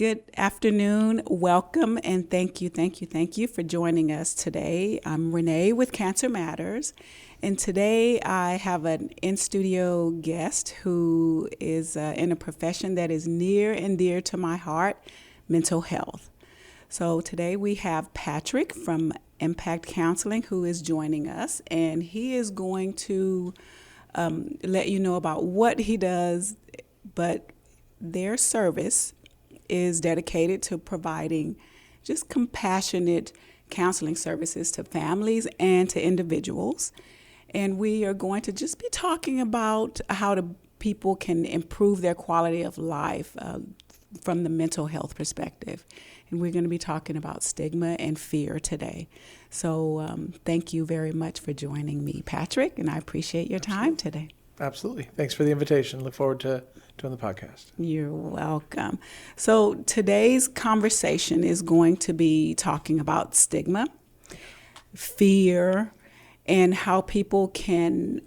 Good afternoon. Welcome and thank you for joining us today. I'm Renee with Cancer Matters, and today I have an in-studio guest who is in a profession that is near and dear to my heart, mental health. So today we have Patrick from Impact Counseling who is joining us, and he is going to let you know about what he does, but their service is dedicated to providing just compassionate counseling services to families and to individuals. And we are going to just be talking about how people can improve their quality of life from the mental health perspective. And we're going to be talking about stigma and fear today. So thank you very much for joining me, Patrick, and I appreciate your time today. Absolutely. Thanks for the invitation. Look forward to doing the podcast. You're welcome. So today's conversation is going to be talking about stigma, fear, and how people can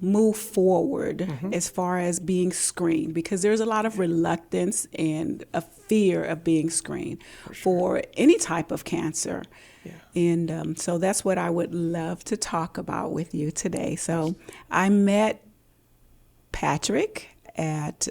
move forward as far as being screened, because there's a lot of reluctance and a fear of being screened for any type of cancer. Yeah. And so that's what I would love to talk about with you today. So I met Patrick at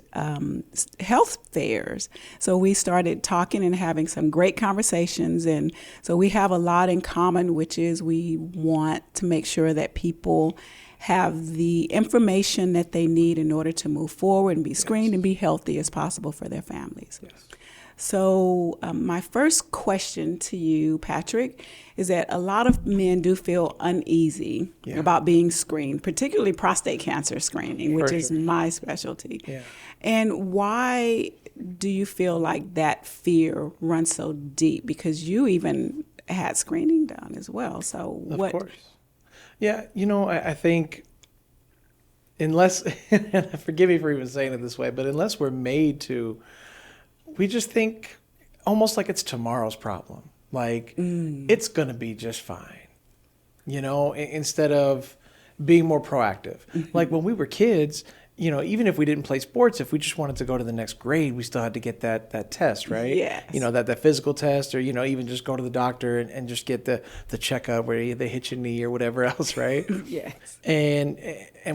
health fairs. So we started talking and having some great conversations. And so we have a lot in common, which is we want to make sure that people have the information that they need in order to move forward and be screened and be healthy as possible for their families. Yes. So my first question to you, Patrick, is that a lot of men do feel uneasy about being screened, particularly prostate cancer screening, which is my specialty. Yeah. And why do you feel like that fear runs so deep? Because you even had screening done as well. So Of course. Yeah, I think unless, and forgive me for even saying it this way, but unless we're made to, we just think almost like it's tomorrow's problem. Like, it's going to be just fine, instead of being more proactive. Like when we were kids, even if we didn't play sports, if we just wanted to go to the next grade, we still had to get that test, right? Yes. That physical test, or, even just go to the doctor and just get the checkup where they hit your knee or whatever else, right? Yes. And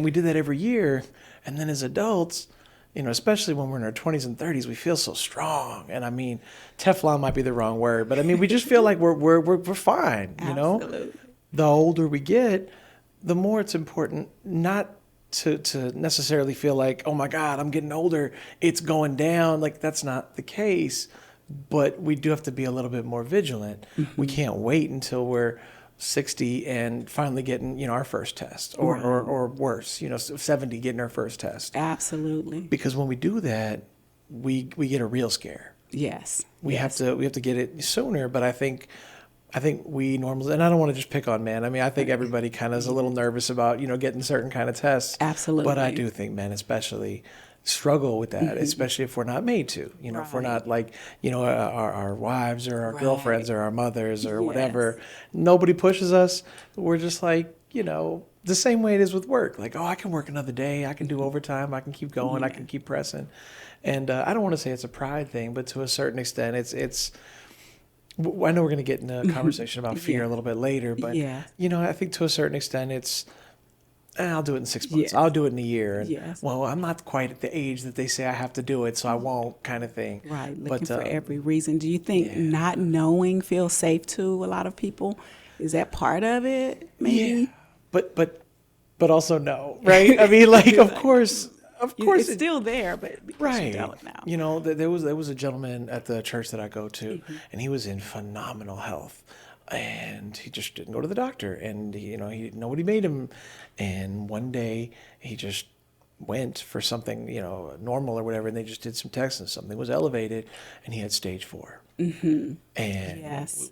we did that every year. And then as adults, especially when we're in our 20s and 30s, we feel so strong. And I mean, Teflon might be the wrong word, but I mean, we just feel like we're fine, Absolutely. The older we get, the more it's important not to necessarily feel like, oh my God, I'm getting older, it's going down. Like, that's not the case, but we do have to be a little bit more vigilant. We can't wait until we're 60 and finally getting, our first test, or worse, 70 getting our first test. Absolutely. Because when we do that, we get a real scare. Yes. We have to get it sooner, but I think we normally, and I don't want to just pick on men. I mean, I think everybody kind of is a little nervous about, getting certain kind of tests. Absolutely. But I do think men especially struggle with that, especially if we're not made to, if we're not like, our wives or our girlfriends or our mothers or whatever. Nobody pushes us. We're just like, the same way it is with work. Like, oh, I can work another day. I can do overtime. I can keep going. I can keep pressing. And I don't want to say it's a pride thing, but to a certain extent, it's I know we're going to get into a conversation about fear a little bit later, but, I think to a certain extent, it's, I'll do it in 6 months. I'll do it in a year. And, well, I'm not quite at the age that they say I have to do it, so I won't, kind of thing. Right, looking for every reason. Do you think not knowing feels safe to a lot of people? Is that part of it, maybe? Yeah, but also no, right? I mean, like, of course. It's still there, but because you tell it now. There was a gentleman at the church that I go to, and he was in phenomenal health. And he just didn't go to the doctor, and nobody made him. And one day he just went for something, normal or whatever, and they just did some tests and something was elevated, and he had stage 4. And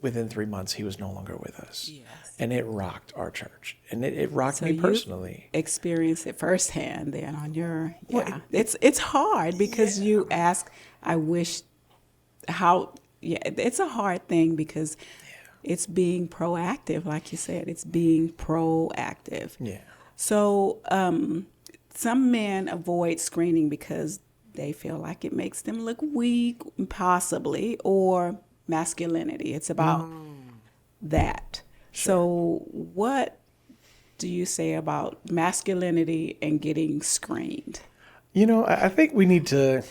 within 3 months, he was no longer with us. Yes. And it rocked our church, and it rocked me personally. Experienced it firsthand then on your, it's hard because you ask, I wish, it's a hard thing because it's being proactive, like you said. It's being proactive. Yeah. So some men avoid screening because they feel like it makes them look weak, possibly, or masculinity. It's about that. Sure. So what do you say about masculinity and getting screened? I think we need to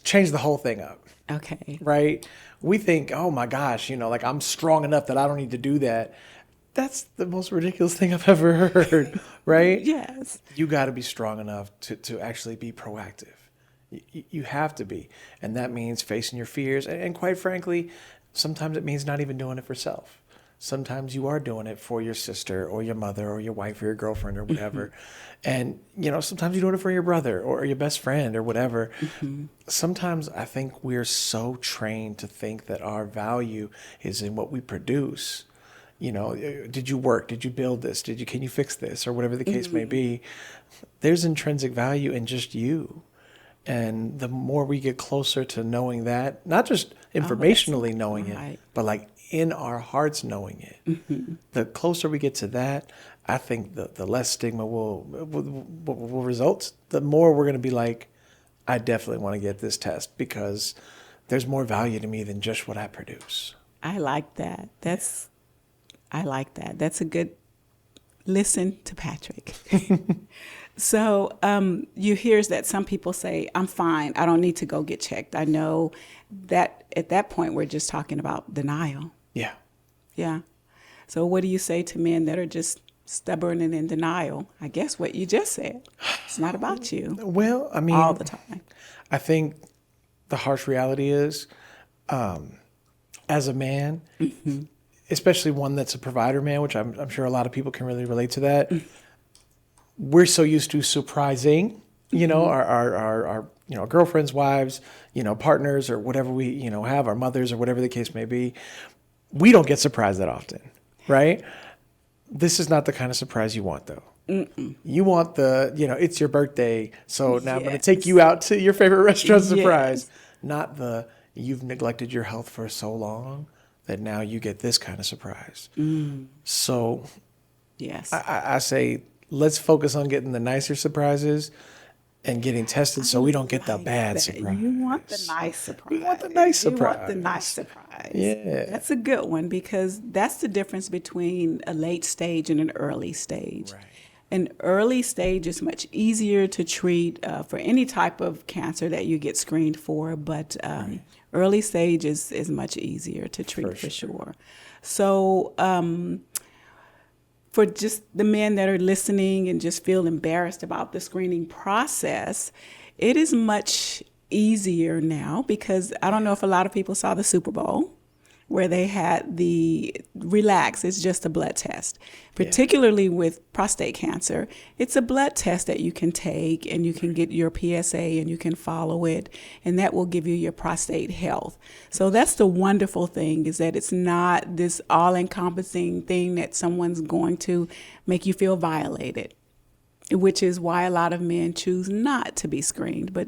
change the whole thing up, Okay. right? We think, oh my gosh, like I'm strong enough that I don't need to do that. That's the most ridiculous thing I've ever heard, right? Yes. You got to be strong enough to actually be proactive. You have to be. And that means facing your fears. And quite frankly, sometimes it means not even doing it for self. Sometimes you are doing it for your sister or your mother or your wife or your girlfriend or whatever. And, sometimes you're doing it for your brother or your best friend or whatever. Sometimes I think we're so trained to think that our value is in what we produce. Did you work? Did you build this? Can you fix this? Or whatever the case may be. There's intrinsic value in just you. And the more we get closer to knowing that, not just informationally knowing it, but like in our hearts knowing it, the closer we get to that, I think the less stigma will result. The more we're going to be like, I definitely want to get this test because there's more value to me than just what I produce. I like that. I like that. That's a good listen to Patrick. So you hear that some people say, I'm fine. I don't need to go get checked. I know that at that point, we're just talking about denial. Yeah. Yeah. So what do you say to men that are just stubborn and in denial? I guess what you just said. It's not about you. Well, I mean, all the time. I think the harsh reality is, as a man, especially one that's a provider man, which I'm sure a lot of people can really relate to that. We're so used to surprising, our girlfriends, wives, partners or whatever we, have, our mothers or whatever the case may be. We don't get surprised that often, right? This is not the kind of surprise you want, though. You want it's your birthday, so now I'm going to take you out to your favorite restaurant surprise. Not you've neglected your health for so long that now you get this kind of surprise. So yes, I say, let's focus on getting the nicer surprises and getting tested so we don't get the bad surprise. You want the nice surprise. We want the nice surprise. You want the nice surprise. Yeah. That's a good one because that's the difference between a late stage and an early stage. Right. An early stage is much easier to treat for any type of cancer that you get screened for, but early stage is much easier to treat for sure. So for just the men that are listening and just feel embarrassed about the screening process, it is much easier now because I don't know if a lot of people saw the Super Bowl where they had the Relax. It's just a blood test. Particularly with prostate cancer, it's a blood test that you can take and you can get your PSA and you can follow it, and that will give you your prostate health. So that's the wonderful thing, is that it's not this all-encompassing thing that someone's going to make you feel violated, which is why a lot of men choose not to be screened. But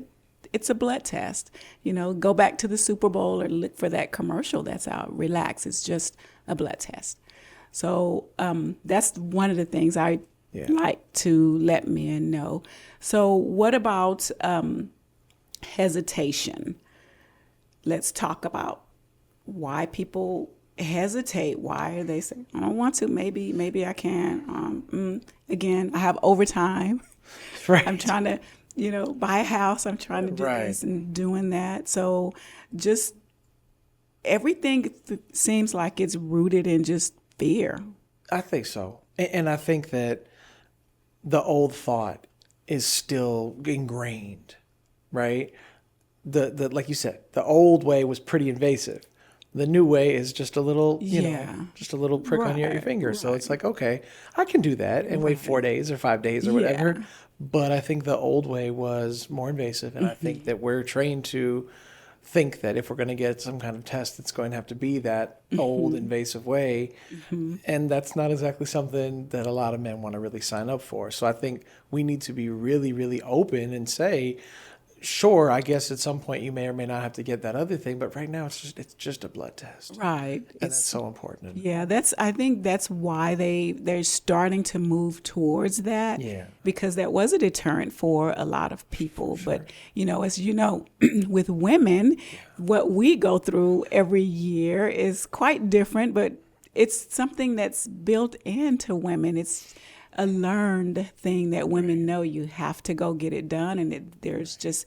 it's a blood test. Go back to the Super Bowl or look for that commercial that's out. Relax. It's just a blood test. So that's one of the things I like to let men know. So what about hesitation? Let's talk about why people hesitate. Why are they saying, I don't want to, maybe I can. Again, I have overtime. Right. I'm trying to buy a house. I'm trying to do this and doing that. So just everything seems like it's rooted in just fear. I think so. And I think that the old thought is still ingrained, right? The like you said, the old way was pretty invasive. The new way is just a little, just a little prick on your finger. So it's like, okay, I can do that and wait 4 days or 5 days or whatever. But I think the old way was more invasive. And I think that we're trained to think that if we're going to get some kind of test, it's going to have to be that old invasive way. And that's not exactly something that a lot of men want to really sign up for. So I think we need to be really, really open and say, sure, I guess at some point you may or may not have to get that other thing, but right now it's just a blood test. Right. And that's so important. Yeah, I think that's why they're starting to move towards that. Yeah. Because that was a deterrent for a lot of people. Sure. But, as you know, with women, what we go through every year is quite different, but it's something that's built into women. It's a learned thing that women know you have to go get it done, and there's just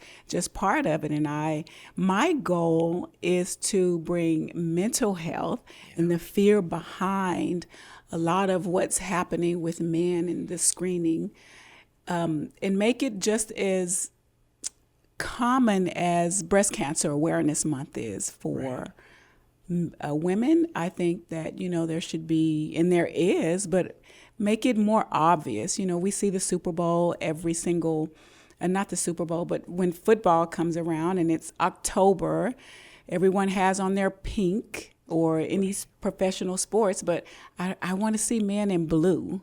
part of it. And my goal is to bring mental health and the fear behind a lot of what's happening with men in the screening, and make it just as common as Breast Cancer Awareness Month is for women. I think that, there should be, and there is, but make it more obvious. We see the Super Bowl every single, not the Super Bowl, but when football comes around and it's October, everyone has on their pink or any professional sports, but I want to see men in blue.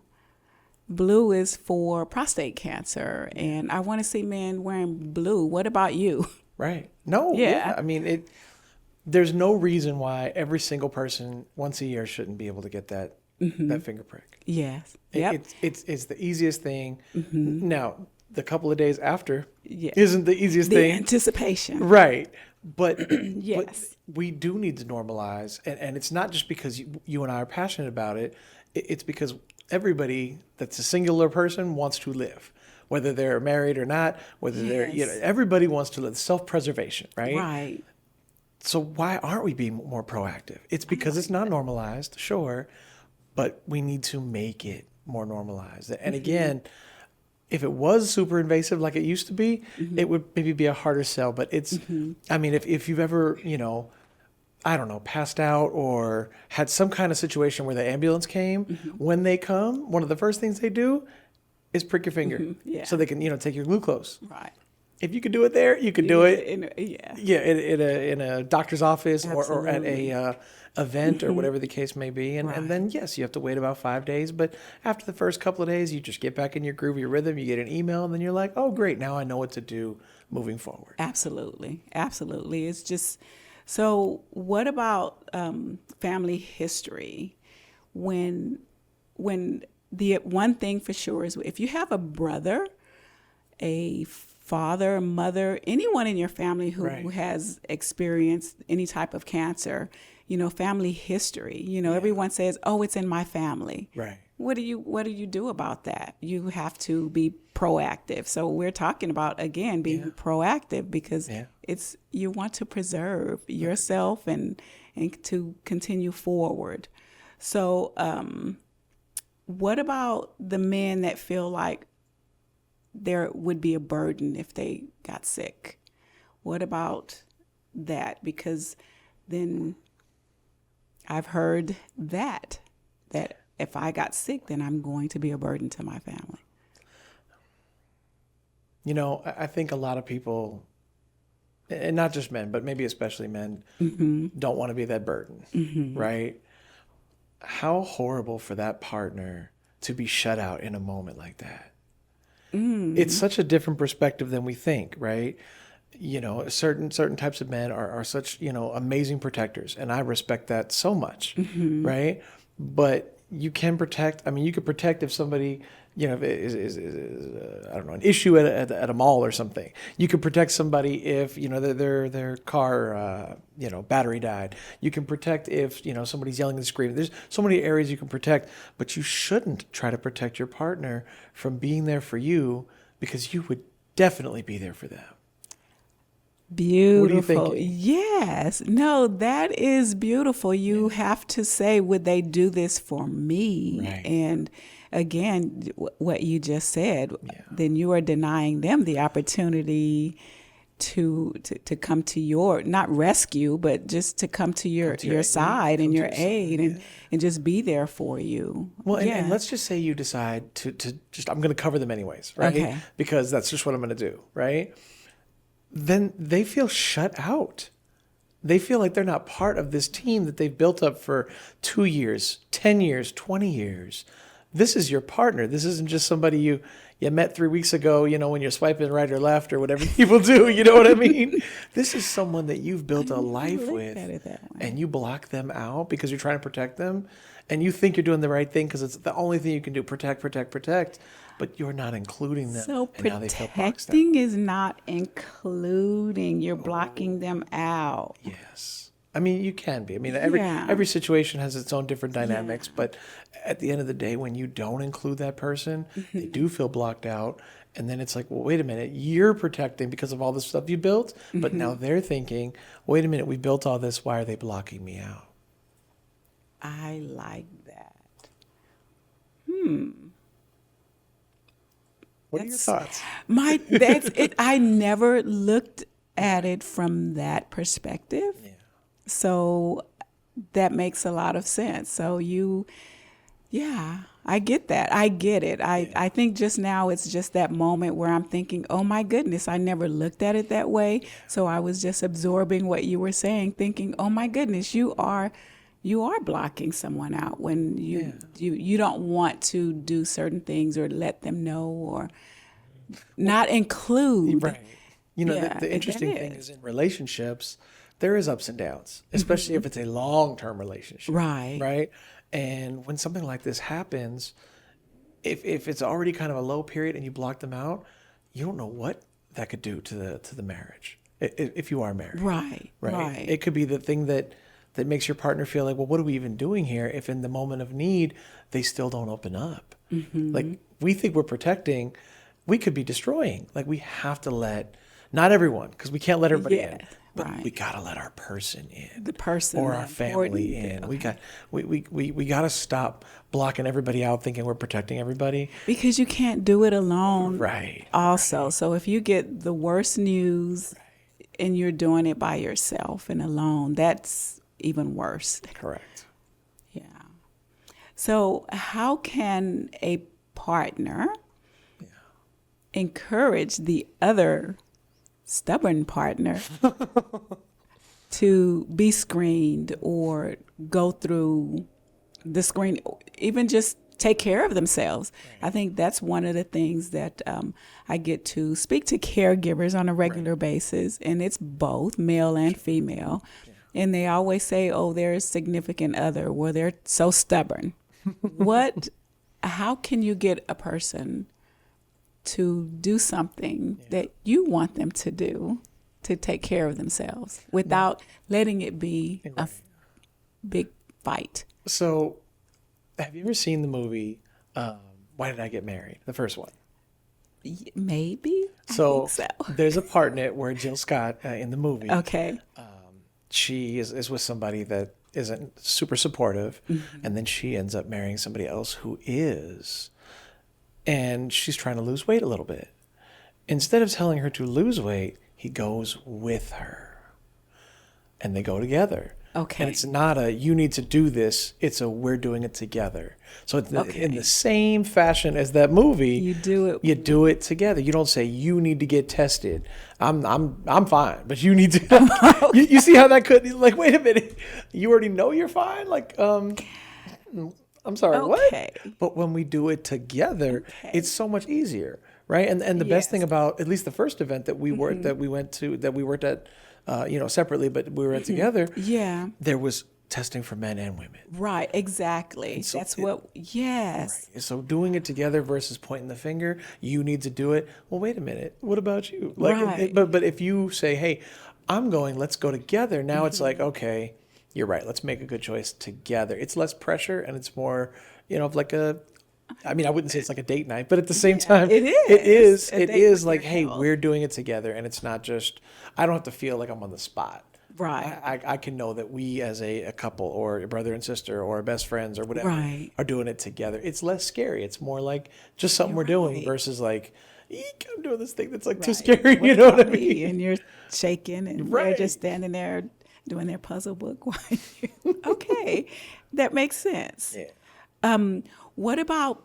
Blue is for prostate cancer, and I want to see men wearing blue. What about you? Right. No. Yeah. I mean, there's no reason why every single person once a year shouldn't be able to get that finger prick. Yes. Yep. It's the easiest thing. Now, the couple of days after isn't the easiest thing. The anticipation. Right. But, yes. but we do need to normalize. And it's not just because you and I are passionate about it. It's because everybody that's a singular person wants to live. Whether they're married or not, whether they're, everybody wants to live. Self-preservation, right? Right. So why aren't we being more proactive? It's because it's not normalized, sure. But we need to make it more normalized. And again, if it was super invasive like it used to be, it would maybe be a harder sell. But it's, I mean, if you've ever, I don't know, passed out or had some kind of situation where the ambulance came, when they come, one of the first things they do is prick your finger so they can, take your glucose. Right. If you could do it there, you could do it. In a doctor's office or at a event or whatever the case may be. And then, yes, you have to wait about 5 days. But after the first couple of days, you just get back in your groove, your rhythm. You get an email, and then you're like, oh, great. Now I know what to do moving forward. Absolutely. Absolutely. It's just, so what about family history? When the one thing for sure is if you have a brother, a father, mother, anyone in your family who has experienced any type of cancer, family history, everyone says, oh, it's in my family. Right. What do you do about that? You have to be proactive. So we're talking about, again, being proactive because it's, you want to preserve yourself and to continue forward. So what about the men that feel like there would be a burden if they got sick? What about that? Because then I've heard that if I got sick, then I'm going to be a burden to my family. I think a lot of people, and not just men, but maybe especially men, don't want to be that burden, right? How horrible for that partner to be shut out in a moment like that. It's such a different perspective than we think, right? Certain types of men are such, amazing protectors, and I respect that so much, right? But you can protect. I mean, you could protect if somebody, is I don't know, an issue at a mall or something. You could protect somebody if their car battery died. You can protect if somebody's yelling and screaming. There's so many areas you can protect, but you shouldn't try to protect your partner from being there for you because you would definitely be there for them. Beautiful. What do you think? Yes. No, that is beautiful. You have to say, would they do this for me? Right. And again, what you just said, then you are denying them the opportunity to come to your, not rescue, but just to come to your side and your aid and just be there for you. Well, and let's just say you decide to just, I'm going to cover them anyways, right? Okay. Because that's just what I'm going to do, right? Then they feel shut out. They feel like they're not part of this team that they've built up for 2 years, 10 years, 20 years. This is your partner. This isn't just somebody you you met 3 weeks ago, when you're swiping right or left or whatever people do, you know what I mean? This is someone that you've built a life with, and you block them out because you're trying to protect them, and you think you're doing the right thing because it's the only thing you can do, protect, but you're not including them. So and now they feel boxed out. protecting is not including. You're blocking them out. Yes. I mean, you can be. I mean, every situation has its own different dynamics, but at the end of the day, when you don't include that person, they do feel blocked out. And then it's like, well, wait a minute, you're protecting because of all the stuff you built, but now they're thinking, wait a minute, we built all this, why are they blocking me out? I like that. What are your thoughts? That's it. I never looked at it from that perspective. Yeah. So that makes a lot of sense. So I get that. I get it. I think just now it's just that moment where I'm thinking, oh my goodness, I never looked at it that way. So I was just absorbing what you were saying, thinking, oh my goodness, you are blocking someone out when you don't want to do certain things or let them know or not include. Right. The interesting thing is in relationships, there is ups and downs, especially if it's a long-term relationship. Right. Right. And when something like this happens, if it's already kind of a low period and you block them out, you don't know what that could do to the marriage if you are married. Right. It could be the thing that makes your partner feel like, well, what are we even doing here if in the moment of need they still don't open up? Like, we think we're protecting, we could be destroying. Like, we have to let, not everyone, because we can't let everybody in, but we got to let our person in, the person or our family in. We got to stop blocking everybody out thinking we're protecting everybody, because you can't do it alone. Right. Also, so if you get the worst news and you're doing it by yourself and alone, that's even worse. Correct. Yeah. So how can a partner encourage the other stubborn partner to be screened or go through the screen, even just take care of themselves? I think that's one of the things that I get to speak to caregivers on a regular basis, and it's both male and female. And they always say, oh, their significant other, well, they're so stubborn. How can you get a person to do something that you want them to do to take care of themselves without letting it be a big fight? So have you ever seen the movie, Why Did I Get Married? The first one. Maybe. So, I think so. There's a part in it where Jill Scott in the movie. Okay. She is with somebody that isn't super supportive, and then she ends up marrying somebody else who is, and she's trying to lose weight a little bit. Instead of telling her to lose weight, he goes with her, and they go together. Okay. And it's not a, you need to do this, it's a, we're doing it together. So it's in the same fashion as that movie, you do it together. You don't say, you need to get tested. I'm fine, but you need to, you see how that could, like, wait a minute, you already know you're fine? Like, I'm sorry, what? But when we do it together, it's so much easier, right? And the best thing about, at least the first event that we worked at, separately, but we were at together. Yeah. There was testing for men and women. Right, exactly. So that's yes. Right. So doing it together versus pointing the finger, you need to do it. Well, wait a minute. What about you? Like, but if you say, hey, I'm going, let's go together. Now it's like, okay, you're right. Let's make a good choice together. It's less pressure and it's more, like I wouldn't say it's like a date night, but at the same time, it is like, hey, we're doing it together. And it's not just, I don't have to feel like I'm on the spot. Right. I can know that we as a couple or a brother and sister or best friends or whatever are doing it together. It's less scary. It's more like just something we're doing versus like, eek, I'm doing this thing that's like too scary. You know what I mean? And you're shaking and they're just standing there doing their puzzle book. Okay, that makes sense. Yeah. What about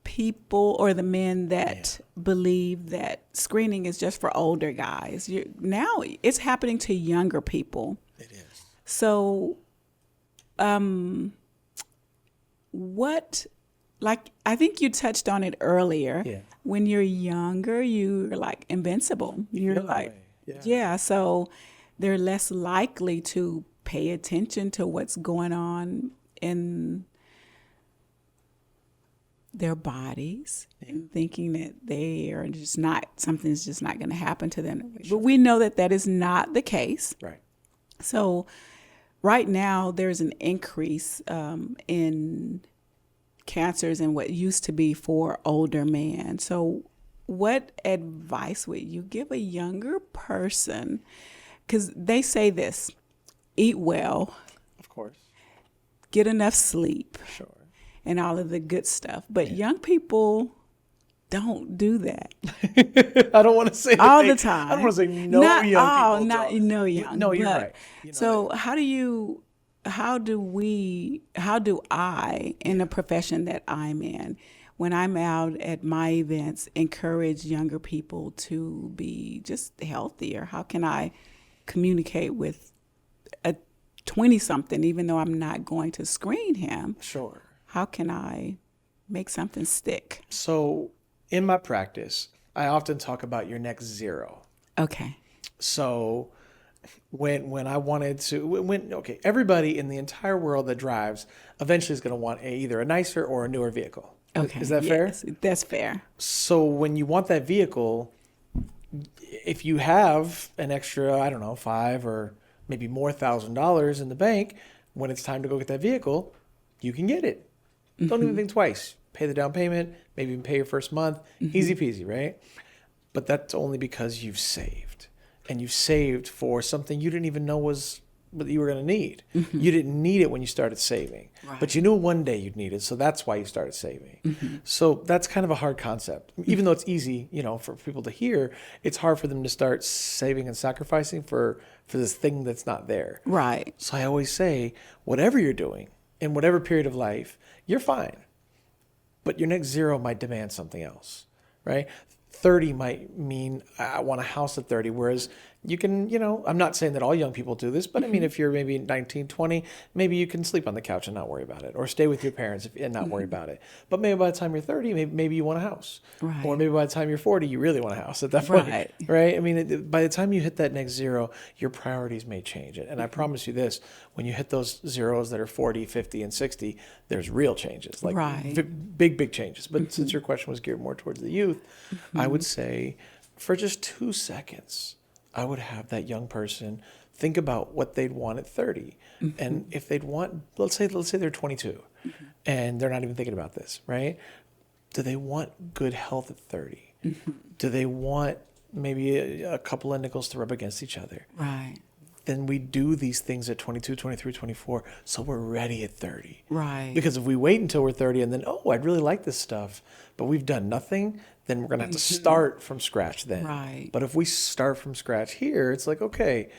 people or the men that believe that screening is just for older guys? Now it's happening to younger people. It is. So, what like I think you touched on it earlier. Yeah. When you're younger, you're like invincible. You're feel that like, way. yeah. So they're less likely to pay attention to what's going on in their bodies and thinking that they are just not, something's just not going to happen to them. But we know that that is not the case. Right. So right now there's an increase in cancers in what used to be for older men. So what advice would you give a younger person? Because they say this, eat well, Of course. get enough sleep, Sure. and all of the good stuff. But young people don't do that I don't want to say all the time. I don't want to say no not young all, people. not don't. no young. No, you're but- right. You know so that. how do I, in the profession that I'm in, when I'm out at my events, encourage younger people to be just healthier? How can I communicate with a 20-something, even though I'm not going to screen him? Sure. How can I make something stick? So in my practice, I often talk about your next zero. Okay. So when I wanted to, everybody in the entire world that drives eventually is going to want either a nicer or a newer vehicle. Okay. Is that fair? Yes, that's fair. So when you want that vehicle, if you have an extra, I don't know, $5,000 or maybe more $1,000 in the bank, when it's time to go get that vehicle, you can get it. Don't even think twice. Pay the down payment, maybe even pay your first month. Easy peasy, right? But that's only because you've saved. And you've saved for something you didn't even know was what you were going to need. You didn't need it when you started saving. Right. But you knew one day you'd need it, so that's why you started saving. So that's kind of a hard concept. Even though it's easy, for people to hear, it's hard for them to start saving and sacrificing for this thing that's not there. Right. So I always say, whatever you're doing, in whatever period of life, you're fine. But your next zero might demand something else, right? 30 might mean I want a house at 30, whereas you can, I'm not saying that all young people do this, but I mean, if you're maybe 19, 20, maybe you can sleep on the couch and not worry about it, or stay with your parents and not worry about it. But maybe by the time you're 30, maybe you want a house. Right. Or maybe by the time you're 40, you really want a house at that point, Right. right? I mean, by the time you hit that next zero, your priorities may change. And I promise you this, when you hit those zeros that are 40, 50, and 60, there's real changes, like Right. big changes. But since your question was geared more towards the youth, I would say for just 2 seconds, I would have that young person think about what they'd want at 30. And if they'd want, let's say they're 22 and they're not even thinking about this, right? Do they want good health at 30? Do they want maybe a couple of nickels to rub against each other? Right. Then we do these things at 22, 23, 24, so we're ready at 30. Right. Because if we wait until we're 30 and then, I'd really like this stuff, but we've done nothing, then we're going to have to start from scratch then. Right. But if we start from scratch here, it's like, okay,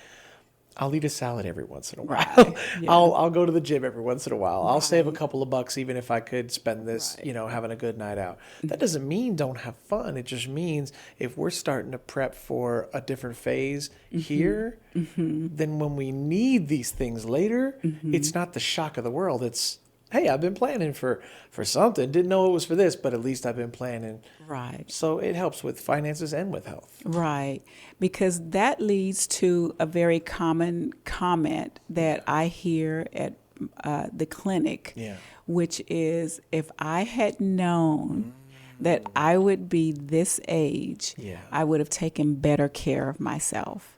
I'll eat a salad every once in a while. Right. Yeah. I'll go to the gym every once in a while. I'll save a couple of bucks even if I could spend this, having a good night out. That doesn't mean don't have fun. It just means if we're starting to prep for a different phase here, then when we need these things later, it's not the shock of the world. It's, hey, I've been planning for something. Didn't know it was for this, but at least I've been planning. Right. So it helps with finances and with health. Right. Because that leads to a very common comment that I hear at the clinic, which is, if I had known that I would be this age, I would have taken better care of myself.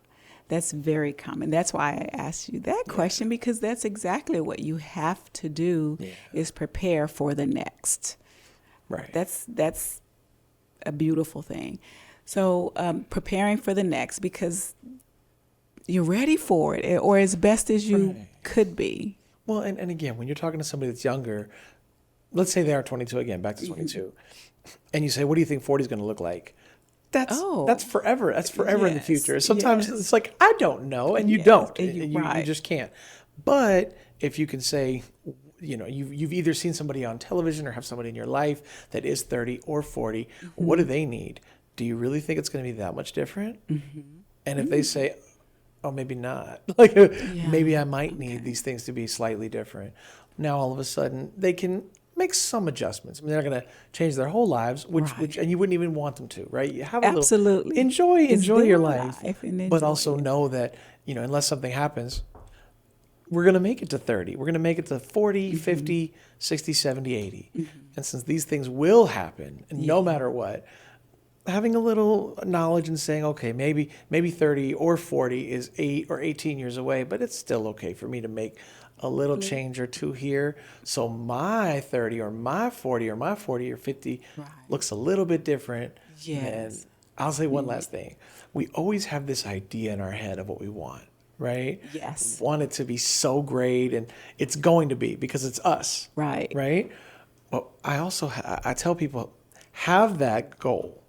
That's very common. That's why I asked you that question, because that's exactly what you have to do is prepare for the next. Right. That's a beautiful thing. So preparing for the next, because you're ready for it, or as best as you could be. Well, and again, when you're talking to somebody that's younger, let's say they are 22 again, back to 22, and you say, what do you think 40 is going to look like? That's forever. That's forever in the future. Sometimes it's like, I don't know, and you don't. You just can't. But if you can say, you've either seen somebody on television or have somebody in your life that is 30 or 40, what do they need? Do you really think it's going to be that much different? And if they say, oh, maybe not. Maybe I might need these things to be slightly different. Now, all of a sudden, they can make some adjustments. I mean, they're not going to change their whole lives, which and you wouldn't even want them to, right? You have a Absolutely. little enjoy your life, and but also know that, you know, unless something happens, we're going to make it to 30. We're going to make it to 40, 50, 60, 70, 80. And since these things will happen, and no matter what, having a little knowledge and saying, okay, maybe 30 or 40 is 8 or 18 years away, but it's still okay for me to make a little change or two here. So my 30 or my 40 or my 40 or 50 looks a little bit different. And I'll say one last thing. We always have this idea in our head of what we want, right? Yes. We want it to be so great, and it's going to be because it's us. Right. But I also, I tell people, have that goal,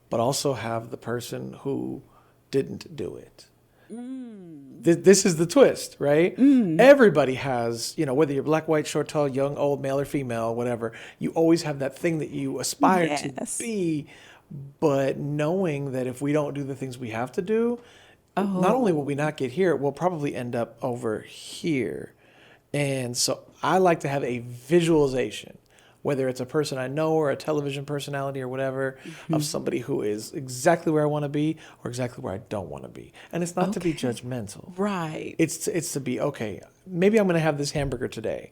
but also have the person who didn't do it. This is the twist, right? Everybody has, you know, whether you're black, white, short, tall, young, old, male or female, whatever, you always have that thing that you aspire to be, but knowing that if we don't do the things we have to do, not only will we not get here, we'll probably end up over here. And so I like to have a visualization, whether it's a person I know or a television personality or whatever, of somebody who is exactly where I want to be or exactly where I don't want to be. And it's not to be judgmental. It's to be, okay, maybe I'm going to have this hamburger today.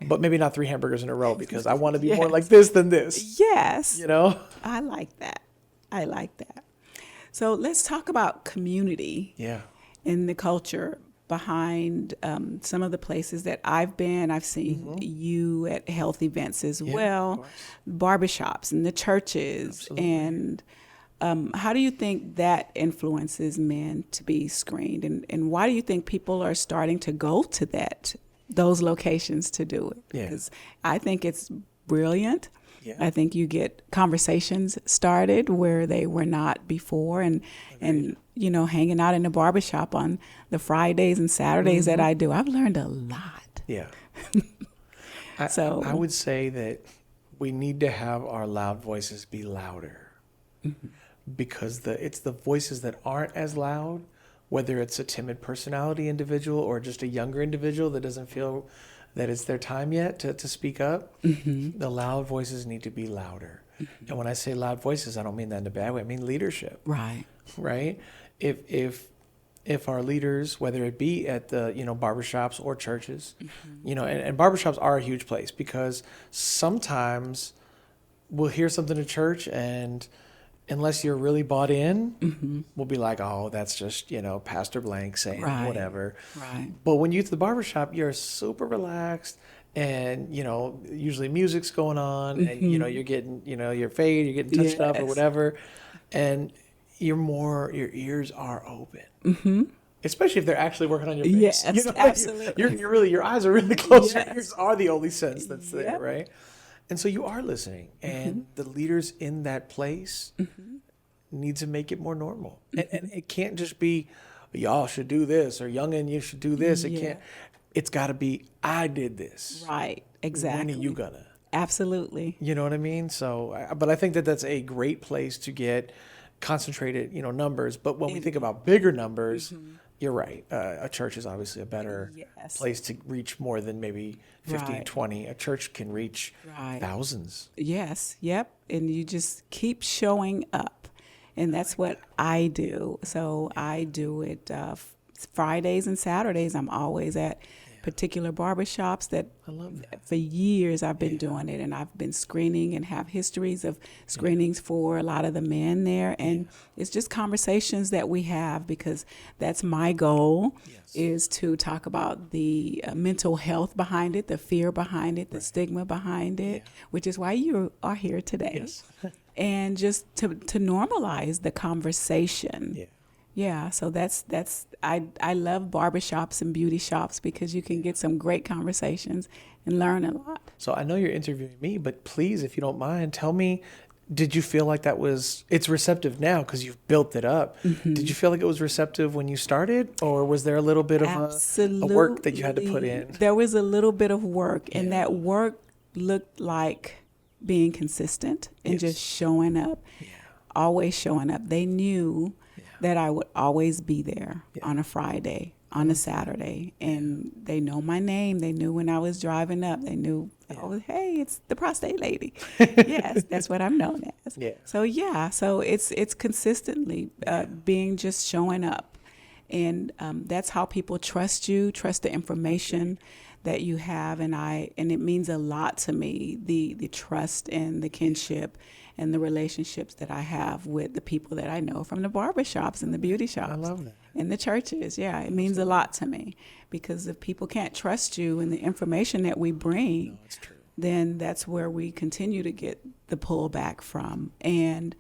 But maybe not 3 hamburgers in a row because I want to be more like this than this. You know? I like that. So let's talk about community in the culture behind some of the places that I've been. I've seen you at health events as well, barbershops and the churches. And how do you think that influences men to be screened? And why do you think people are starting to go to those locations to do it? Because I think it's brilliant. I think you get conversations started where they were not before, and you know, hanging out in the barbershop on the Fridays and Saturdays that I do, I've learned a lot. So I would say that we need to have our loud voices be louder, because it's the voices that aren't as loud, whether it's a timid personality individual or just a younger individual that doesn't feel that it's their time yet to speak up. The loud voices need to be louder. And when I say loud voices, I don't mean that in a bad way. I mean leadership. Right? If our leaders, whether it be at the, you know, barbershops or churches, you know, and barbershops are a huge place, because sometimes we'll hear something in church, and unless you're really bought in, we'll be like, oh, that's just, you know, Pastor Blank saying whatever. But when you get to the barbershop, you're super relaxed, and, you know, usually music's going on, and, you know, you're getting, you know, your fade, you're getting touched up or whatever, and your ears are open. Especially if they're actually working on your face. You know, absolutely. You're really, your eyes are really close. Your ears are the only sense that's there, right? And so you are listening, and the leaders in that place need to make it more normal. And it can't just be, y'all should do this, or youngin', you should do this. It can't. It's got to be, I did this. Exactly. When are you gonna? Absolutely. You know what I mean? So, but I think that that's a great place to get concentrated, you know, numbers. But when we think about bigger numbers, you're right. A church is obviously a better place to reach more than maybe 15, 20. A church can reach thousands. And you just keep showing up. And that's what I do. So I do it Fridays and Saturdays. I'm always at particular barbershops that I love that. For years I've been doing it, and I've been screening and have histories of screenings for a lot of the men there, and it's just conversations that we have, because that's my goal, is to talk about the mental health behind it, the fear behind it, the stigma behind it, which is why you are here today. And just to normalize the conversation. So that's I love barbershops and beauty shops, because you can get some great conversations and learn a lot. So I know you're interviewing me, but please, if you don't mind, tell me, did you feel like it's receptive now because you've built it up? Did you feel like it was receptive when you started, or was there a little bit of a work that you had to put in? There was a little bit of work, and that work looked like being consistent and just showing up, always showing up. They knew that I would always be there on a Friday, on a Saturday, and they know my name. They knew when I was driving up. They knew So, hey, it's the prostate lady. Yes, that's what I'm known as. Yeah. So it's consistently being just showing up. And that's how people trust you, trust the information that you have. And it means a lot to me, the trust and the kinship and the relationships that I have with the people that I know from the barbershops and the beauty shops. I love that. And the churches. Yeah, it means a lot to me, because if people can't trust you and the information that we bring, It's true. then that's where we continue to get the pullback from. And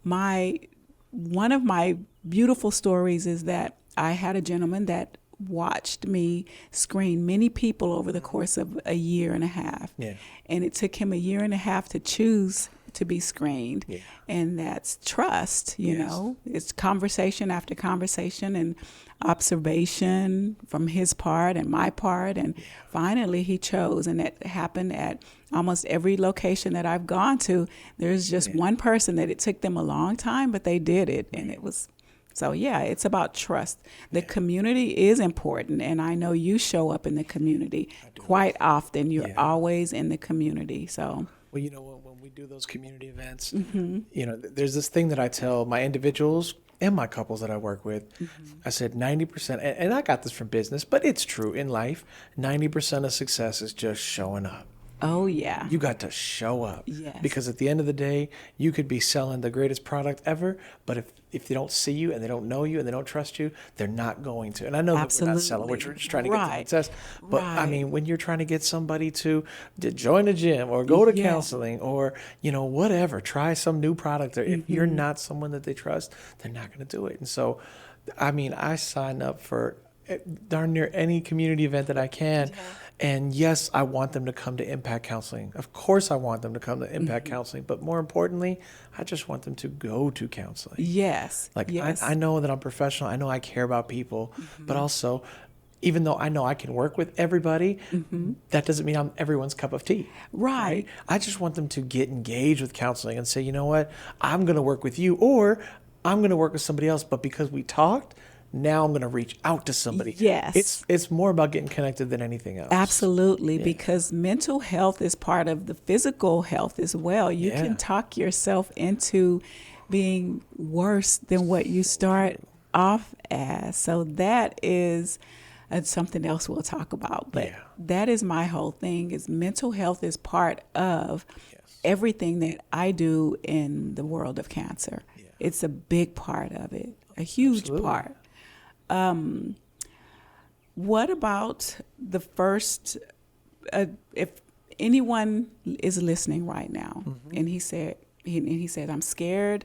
one of my beautiful stories is that I had a gentleman that watched me screen many people over the course of a year and a half. Yeah. And it took him a year and a half to choose to be screened. Yeah. And that's trust, you know. It's conversation after conversation and observation from his part and my part. And finally he chose. And that happened at almost every location that I've gone to. There's just one person that it took them a long time, but they did it. And it was... So, it's about trust. The community is important, and I know you show up in the community quite often. You're always in the community. So, well, when we do those community events, there's this thing that I tell my individuals and my couples that I work with. I said 90%, and I got this from business, but it's true in life, 90% of success is just showing up. Oh, yeah. You got to show up. Yes. Because at the end of the day, you could be selling the greatest product ever, but if they don't see you and they don't know you and they don't trust you, they're not going to. And I know that we're not selling, we're just trying to get to success. But I mean, when you're trying to get somebody to join a gym or go to counseling or, whatever, try some new product, or if you're not someone that they trust, they're not going to do it. And so, I mean, I sign up for darn near any community event that I can. And yes, I want them to come to Impact Counseling. Of course, I want them to come to Impact Counseling. But more importantly, I just want them to go to counseling. Yes. I know that I'm professional. I know I care about people. But also, even though I know I can work with everybody, that doesn't mean I'm everyone's cup of tea. Right. I just want them to get engaged with counseling and say, you know what, I'm going to work with you, or I'm going to work with somebody else. But because we talked, now I'm going to reach out to somebody. Yes. It's more about getting connected than anything else. Absolutely, because mental health is part of the physical health as well. You can talk yourself into being worse than what you start off as. So that is something else we'll talk about. But that is my whole thing, is mental health is part of everything that I do in the world of cancer. It's a big part of it, a huge part. What about the first, if anyone is listening right now and he said, I'm scared,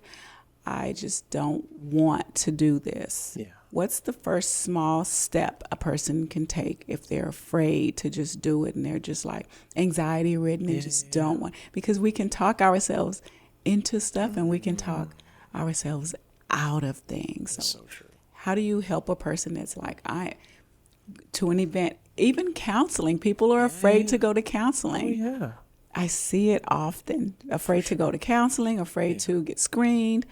I just don't want to do this. What's the first small step a person can take if they're afraid to just do it and they're just like anxiety ridden and just don't want, because we can talk ourselves into stuff and we can talk ourselves out of things. That's so true. How do you help a person that's like, to an event, even counseling? People are afraid to go to counseling. Oh, yeah. I see it often. Afraid to go to counseling, afraid to get screened.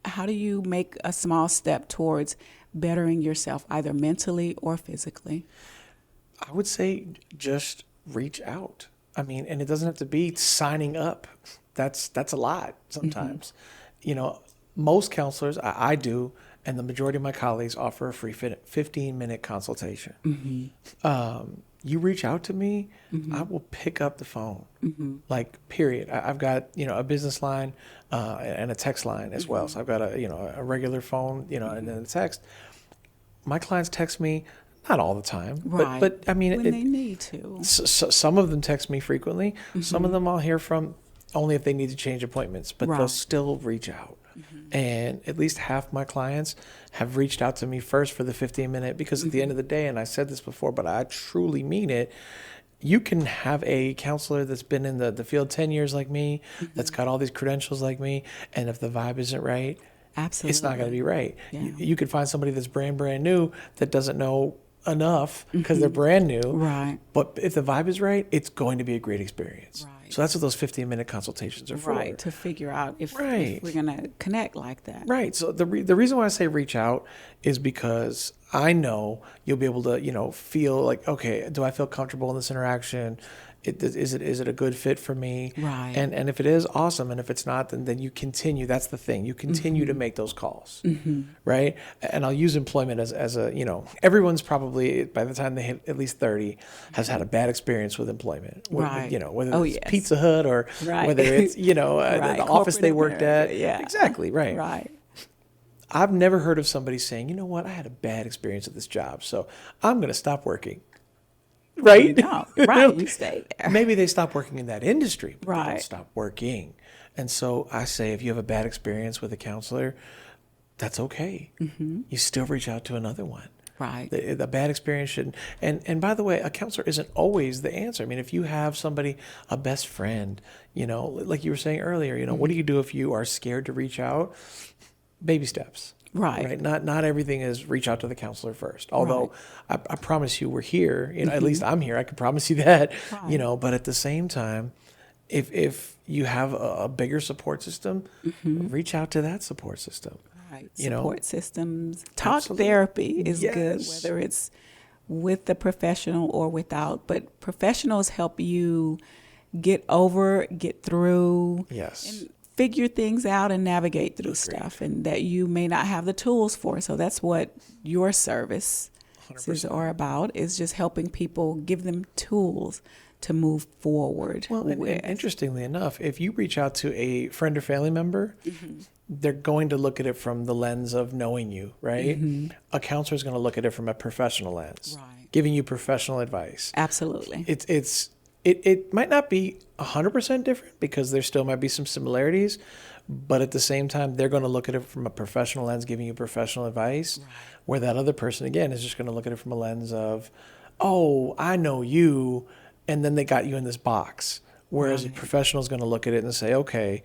How do you make a small step towards bettering yourself, either mentally or physically? I would say just reach out. I mean, and it doesn't have to be signing up. That's a lot sometimes. Most counselors, I do, and the majority of my colleagues offer a free 15-minute consultation. You reach out to me, I will pick up the phone, period. I've got, a business line and a text line as well. So I've got a regular phone, and then a text. My clients text me, not all the time, but I mean, when they need to. Some of them text me frequently. Some of them I'll hear from only if they need to change appointments, but they'll still reach out. And at least half my clients have reached out to me first for the 15-minute, because at the end of the day, and I said this before, but I truly mean it, you can have a counselor that's been in the field 10 years like me, that's got all these credentials like me, and if the vibe isn't right, absolutely, it's not going to be right. You could find somebody that's brand new that doesn't know enough because they're brand new. Right. But if the vibe is right, it's going to be a great experience. Right. So that's what those 15-minute consultations are for. Right, to figure out if we're going to connect like that. Right. So the reason why I say reach out is because I know you'll be able to, feel like, okay, do I feel comfortable in this interaction? Is it a good fit for me? Right. And if it is, awesome. And if it's not, then you continue. That's the thing. You continue to make those calls, right? And I'll use employment as a, everyone's probably, by the time they hit at least 30, has had a bad experience with employment. Right. Whether it's Pizza Hut or whether it's, the office they worked at. Yeah. Exactly, right. Right. I've never heard of somebody saying, you know what, I had a bad experience at this job, so I'm going to stop working. Right? No, right. You stay there. Maybe they stop working in that industry, but they Right. don't stop working. And so I say, if you have a bad experience with a counselor, that's okay. You still reach out to another one. Right. The bad experience shouldn't. And by the way, a counselor isn't always the answer. I mean, if you have somebody, a best friend, like you were saying earlier, what do you do if you are scared to reach out? Baby steps. Right. Not everything is reach out to the counselor first. Although I promise you we're here, at least I'm here. I can promise you that, Right. but at the same time, if you have a bigger support system, reach out to that support system. Right. You know? Support systems. Talk Absolutely. therapy is good, Yes. whether it's with the professional or without. But professionals help you get through, Yes. and figure things out and navigate through stuff, and that you may not have the tools for. So that's what your services 100%. are about, is just helping people, give them tools to move forward. Well, and interestingly enough, if you reach out to a friend or family member, they're going to look at it from the lens of knowing you, right? A counselor is going to look at it from a professional lens, Right. giving you professional advice. Absolutely. It might not be 100% different because there still might be some similarities, but at the same time, they're going to look at it from a professional lens, giving you professional advice, where that other person, again, is just going to look at it from a lens of, oh, I know you, and then they got you in this box. Whereas a professional is going to look at it and say, okay,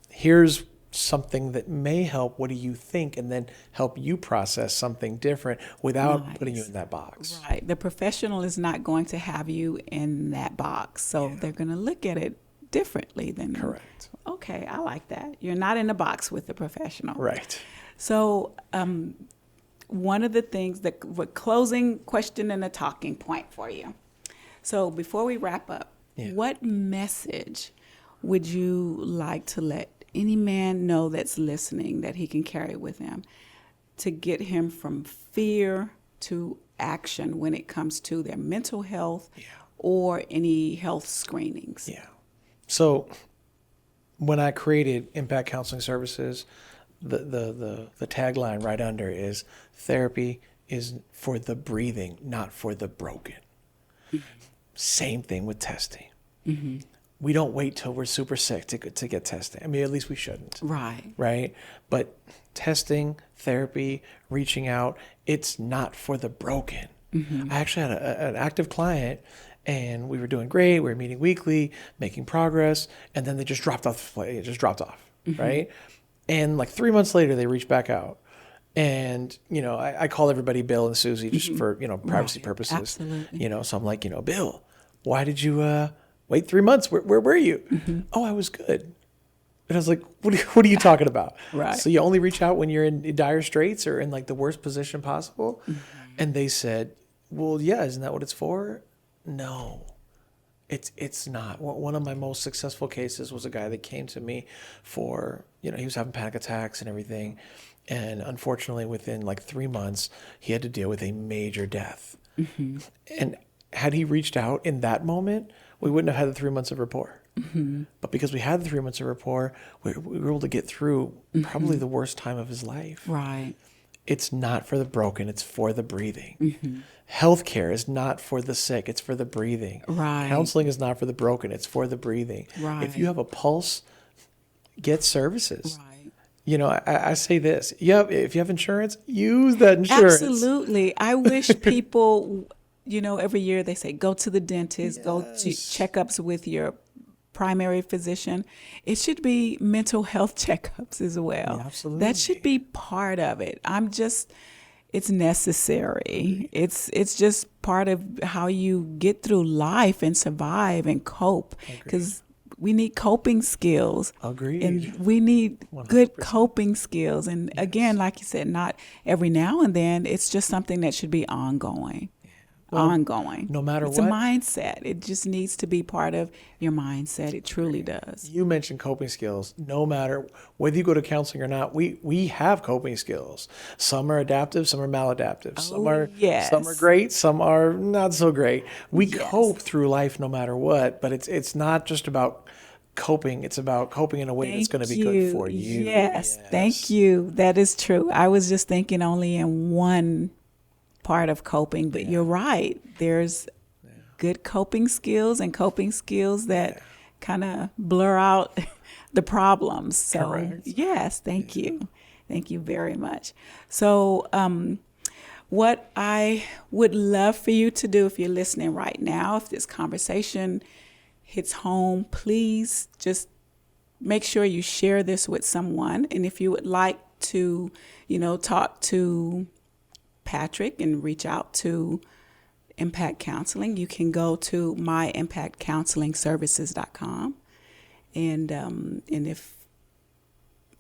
here's something that may help. What do you think? And then help you process something different without putting you in that box. Right. The professional is not going to have you in that box. So they're going to look at it differently than. Correct. Okay, I like that. You're not in the box with the professional. Right. So one of the things, the closing question and a talking point for you. So before we wrap up, what message would you like to let any man know that's listening that he can carry with him to get him from fear to action when it comes to their mental health or any health screenings? Yeah. So when I created Impact Counseling Services, the tagline right under is therapy is for the breathing, not for the broken. Same thing with testing. We don't wait till we're super sick to get testing. I mean, at least we shouldn't. Right. Right? But testing, therapy, reaching out, it's not for the broken. I actually had an active client, and we were doing great. We were meeting weekly, making progress, and then they just dropped off. It just dropped off, right? And like 3 months later, they reached back out. And, I call everybody Bill and Susie just for, privacy purposes. Absolutely. So I'm like, Bill, why did you wait 3 months? Where were you? Oh, I was good. And I was like, what are you talking about? Right. So you only reach out when you're in dire straits or in like the worst position possible? And they said, well, yeah, isn't that what it's for? No, it's not. One of my most successful cases was a guy that came to me for, he was having panic attacks and everything. And unfortunately, within like 3 months, he had to deal with a major death. And had he reached out in that moment, we wouldn't have had the 3 months of rapport. But because we had the 3 months of rapport, we were able to get through probably the worst time of his life. Right. It's not for the broken, it's for the breathing. Healthcare is not for the sick, it's for the breathing. Right. Counseling is not for the broken, it's for the breathing. Right. If you have a pulse, get services. Right. I say this. If you have insurance, use that insurance. Absolutely. I wish people, every year they say, go to the dentist, go to checkups with your primary physician. It should be mental health checkups as well. Yeah, absolutely. That should be part of it. It's necessary. It's just part of how you get through life and survive and cope. Because we need coping skills. Agreed. And we need 100%. good coping skills. And again, like you said, not every now and then. It's just something that should be ongoing. ongoing. No matter it's what. It's a mindset. It just needs to be part of your mindset. It truly does. You mentioned coping skills. No matter whether you go to counseling or not, we have coping skills. Some are adaptive, some are maladaptive. Some are great, some are not so great. We cope through life no matter what, but it's not just about coping. It's about coping in a way that's going to be good for you. Yes, thank you. That is true. I was just thinking only in one part of coping, but you're right. There's good coping skills and coping skills that kind of blur out the problems. So Correct. yes, thank you. Thank you very much. So what I would love for you to do, if you're listening right now, if this conversation hits home, please just make sure you share this with someone. And if you would like to, talk to Patrick and reach out to Impact Counseling, you can go to myimpactcounselingservices.com. And if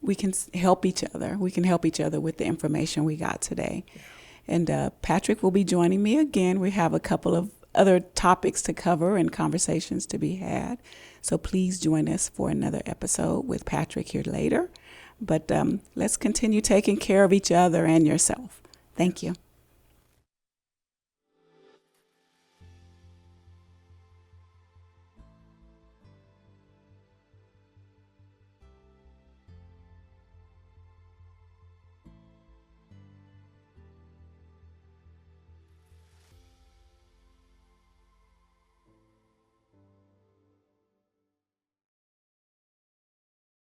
we can help each other, with the information we got today. And Patrick will be joining me again. We have a couple of other topics to cover and conversations to be had. So please join us for another episode with Patrick here later. But let's continue taking care of each other and yourself. Thank you.